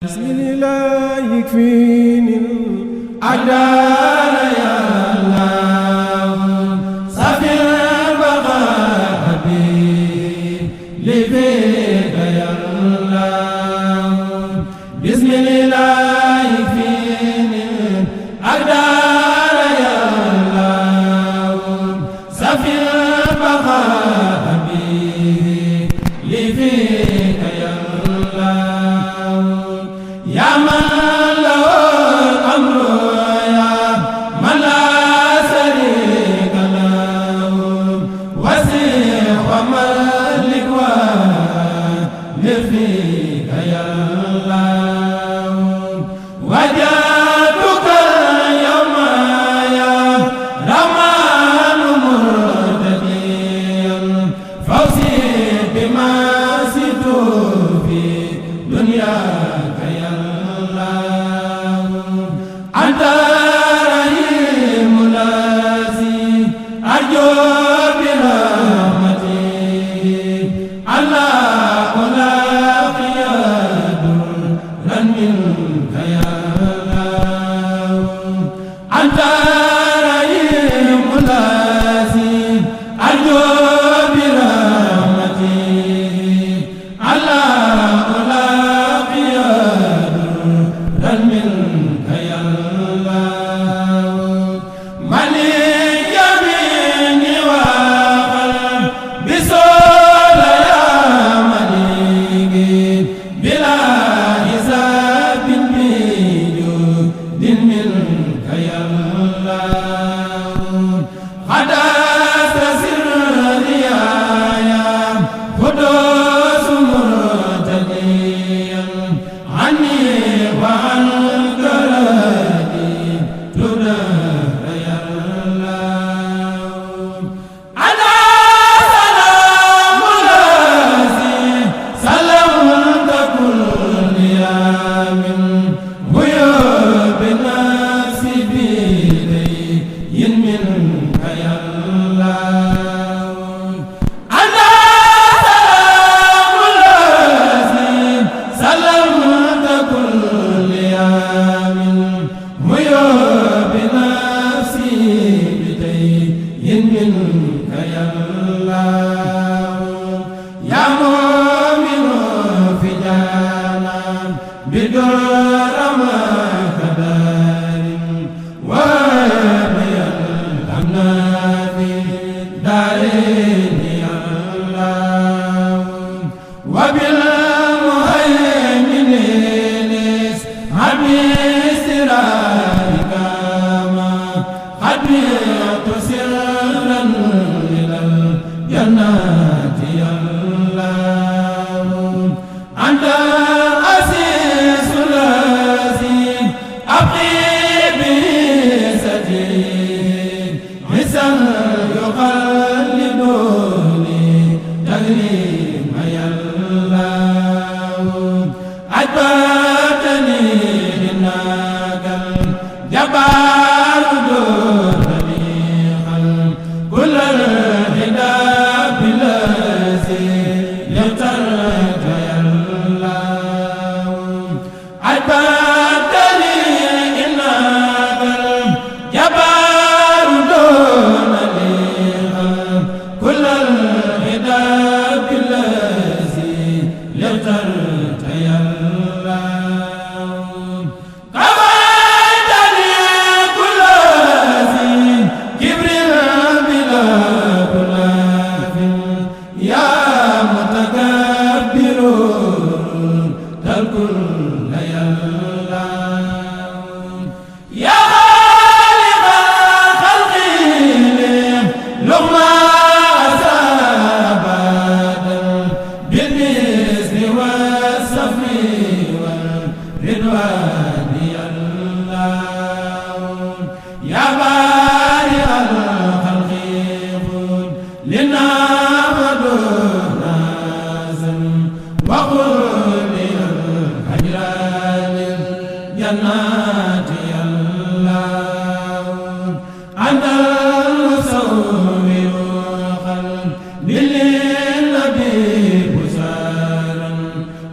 bismillah yakfini al-a'daa ya Allah safil baqabi li fika ya Allah bismillah yakfini al-a'daa ya Allah safil baqabi li fika ya Allah ya man lahu al-amru ya man la sharika lahu wasi' wa malik wa lifika ya Allah wajadtuka yawma ya rahman murtadiyan fawzi bima situ fi dunya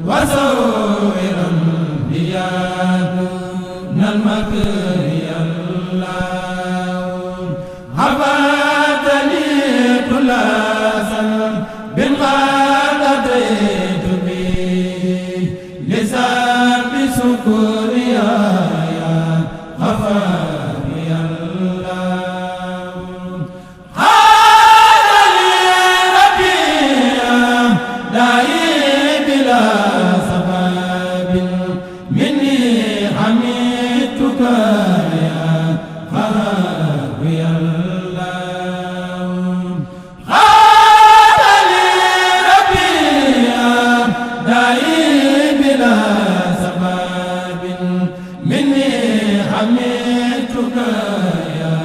وصورا والمكر يا الله هبتني كل ذنب قد أتيت به لسان بسكور يا غفار يا الله هذا لي ربي داعي بلا سبب مني حميدتك يا غفار يا الله هذا لي ربي داعي بلا سبب مني حميدتك يا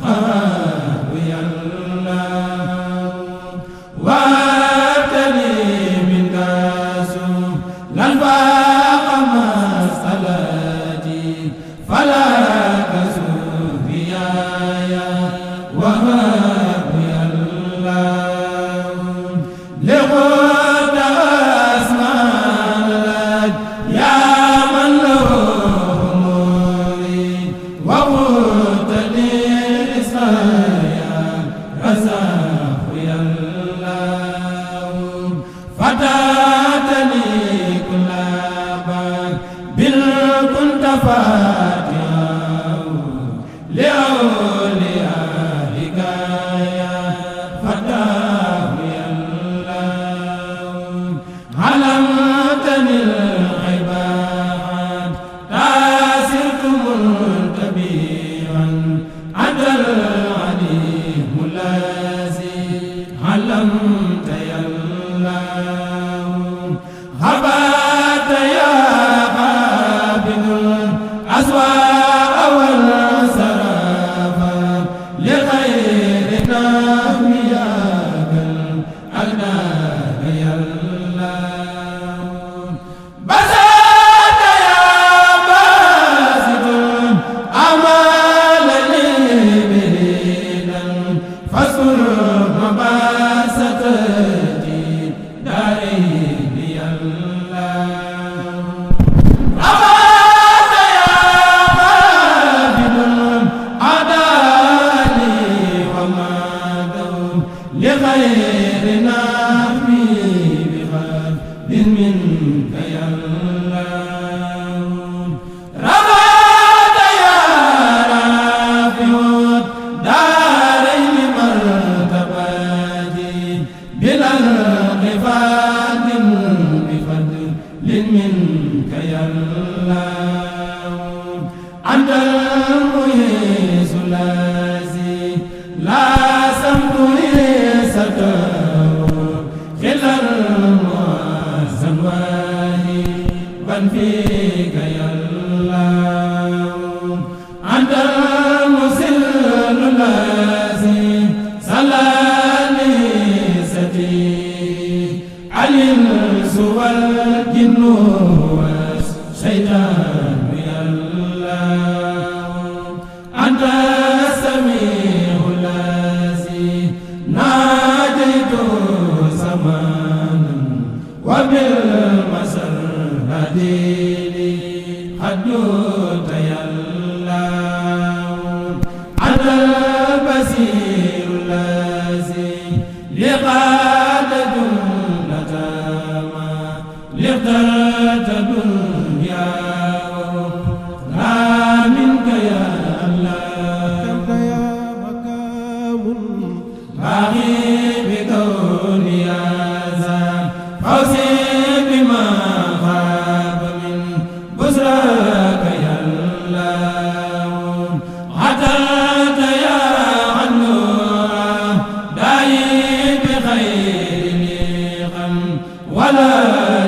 غفار يا الله وابتلي منك سؤلا فاق مسألتي فلا تسوء يا وهاب يا الله لقد أسمان لك يا من له أموري وقلت لي يا رزاق يا الله فتاتني كل باب كنت فاتحا لأوليائك يا فتاه يا الله علمتني العباد تاسرت منتبها أنت العليم الذي علمت يا الله هبت يا قابل الأسواء والسراب لغير نام يا الأغنام يا الله بسط يا باسط أمال لي بريدا فاذكر مباسطتي دارين يا الله أبات يا قابل أداني وما دوم لغير نافي بخلد منك يا الله رفعت يا رافع الدارين مرتبتي بلا انخفاض بفضل منك يا الله أنت المعز الذي لا سمت ستر خلا المعزم واهبا فيك يا الله أنت المسل الذي سلاني ستي علي الإنس والجن والشيطان يا الله أنت السميع الذي ناديت زمانا وبالمسرة لي حدوت يا الله أنت البصير الذي لقاد جملة ما لقدرت دنيا لا منك يا الله يا مكام باغي بكوني هذا فوزي بما خاب من بشراك يا الله عتلت يا عنور داعي بخير نيقم ولا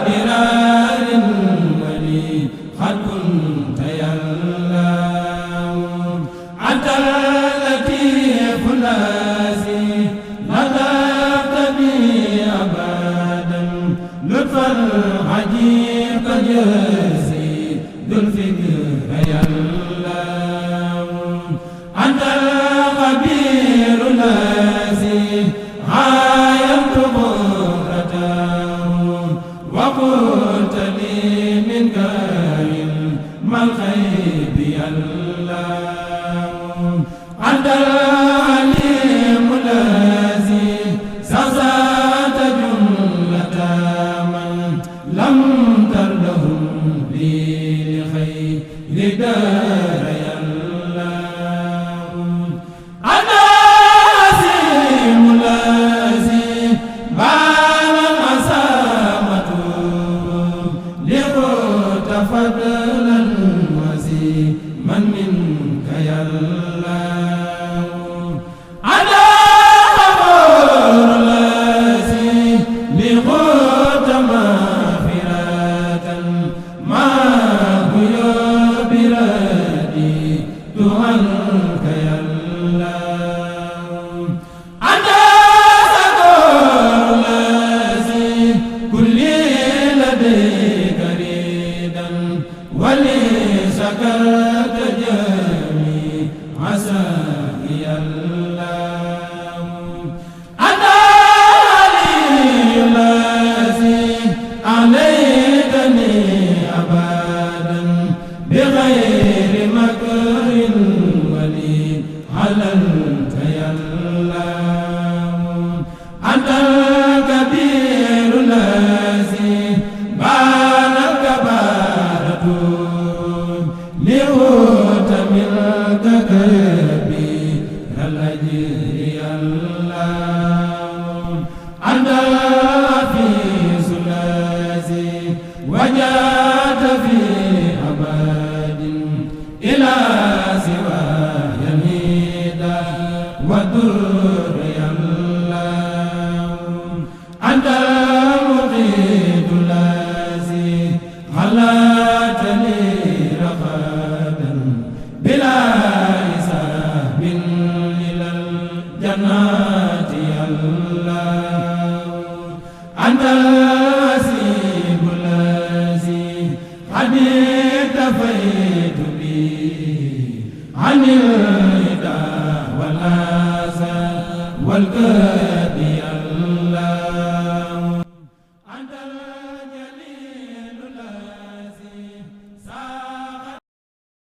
درار ولي قد كنت يا الله أنت اللطيف الذي لطفت بي أبدا لطفا عجيب يزيد الفكر يا الله أنت الخبير الذي عاينت بكرته وقلت لي منك علم الخير الله أنت العليم الذي سزات جملة من لم ترلهم لي لخير دار الله أنت العظيم الذي بان العصامة لقوت فضلا وزيما منك يا الله أنا غفور الذي لقوت مغفرة ما هو بردي عنك يا الله أنا شكور الذي كل لديك ريدا ولي شكرت جميع عساكي الله أنا علي الذي عليتني أبدا بغير مكر ولي علمت يا الله أنت الكبير الذي بان الكبارة لغوت منك كبير الأجر يا الله أنت الحفيظ الذي وجدت في أبد إلى سوى يميد والدر يا الله أنت المقيت الذي خلقتني رغدا بلا حساب إلى الجنات يا الله أنت الوسيب الذي قد اكتفيت به عن